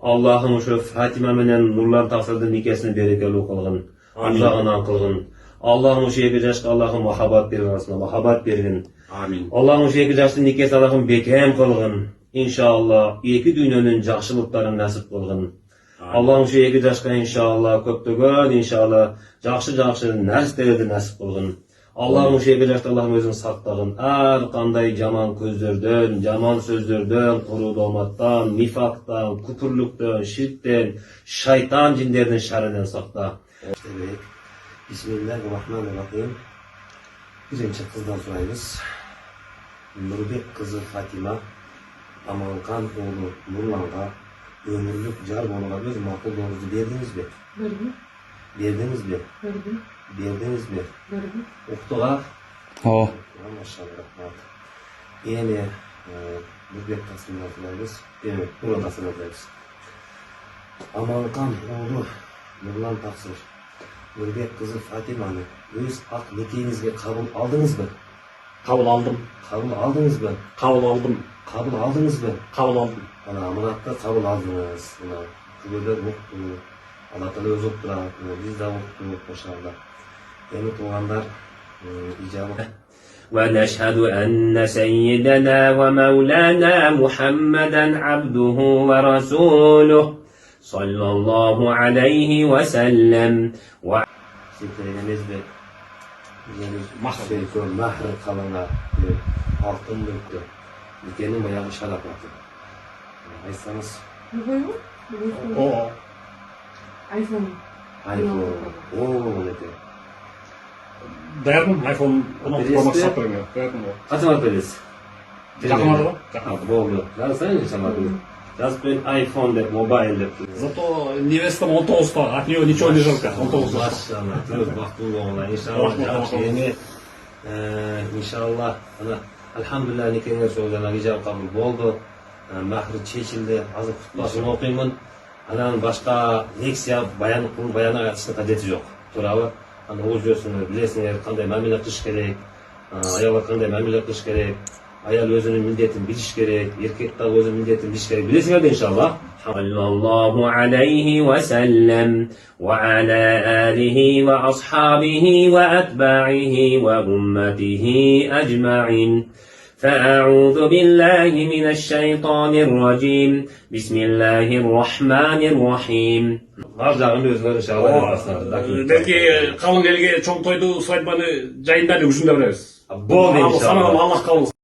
Allah'ım şu Fatima menen nurlar taksirdi nikesini berekeli kılgın. Uzağına kılgın. Allah'ım şu iki yaşta Allah'ım muhabbat verin arasında muhabbat verin. Amin. Allah'ım şu iki yaşta nikesi Allah'ım bekem kılgın. İnşallah iki dünyanın жақшылықтарын nasip kılgın. Allah'ım şu iki yaşta inşallah köptөгөн inşallah жақшы нәрселерді nasip kılgın. Allah'ım şu iki yaşta Allah'ım özün saktagın. Her kanday jaman көздөрдөн, jaman сөздөрдөн, kuru dolmattan, nifaktan, kupurluktan, şirkten, şeytan cinlerinin şerrinden sakta. Evet. Bismillahirrahmanirrahim. Birinci kızdan sorayız. Nurbek kızı Fatima, Amankan oğlu Nurlan'a ömürlük car boluğa öz makuluğunuzu verdiniz mi? Verdim. Verdiniz mi? Verdim. Verdiniz mi? Verdim. Uktuğa? O. Maşallah. Yani Nurbek kızından sorayız. Evet, burada sorayız. Amankan oğlu Nurlan Taksir, Nurbek kızı Fatima'nı öz ak nekeyinizge kabul aldınız mı? Kabul aldım. Kabul aldınız mı? Kabul aldım. Kabul aldınız mı? Kabul aldım. Ana amanatta kabul aldınız. Ana kübürler oktu. Allah Teala öz oktu. Biz de oktu koşarda. Yeni tuğanlar icabı. ونشهد أن سيدنا ومولانا محمدا عبده ورسوله صلى الله عليه وسلم mahrı kalana altın döktü. Ülkenin bayağı şarap yaptı. Aysanız. O. iPhone. Ooo dedi. Dayandım. iPhone 16 Pro Max sattırım ya. Dayandım o. Kaç var veririz? Жақын арада. Bu oldu. Yazsana inşallah. Yazıp ben iPhone de, mobile de. Зато невестам 19'da. От нее ничего не жалко. 19'da. Maşallah. Göz baktın oğlan. İnşallah. Yeni. İnşallah. Elhamdülillah nikahına söylenen icabı kabul oldu. Mahri çeşildi. Azı kutlasını okuyayım. Anan başka leksiya bayana açısına kadeti yok. Turağı. Oğuz diyorsunuz, bilesiniz kanday mamile kılış gerek. Ayala kanday mamile kılış gerek. Ayal özünün milletin biliş gerek. Erkek de özünün milletin biliş gerek. Bilesiniz de inşallah. Sallallahu aleyhi ve sellem ve ala alihi ve ashabihi ve etba'ihi ve ummetihi ecma'in. فأعوذ بالله من الشيطان الرجيم بسم الله الرحمن الرحيم. Bazılarının özleri inşallah. Belki kalın elge çoğun toydu svadьбаны жайында да ушунда беребиz. Болды inşallah. Allah kabul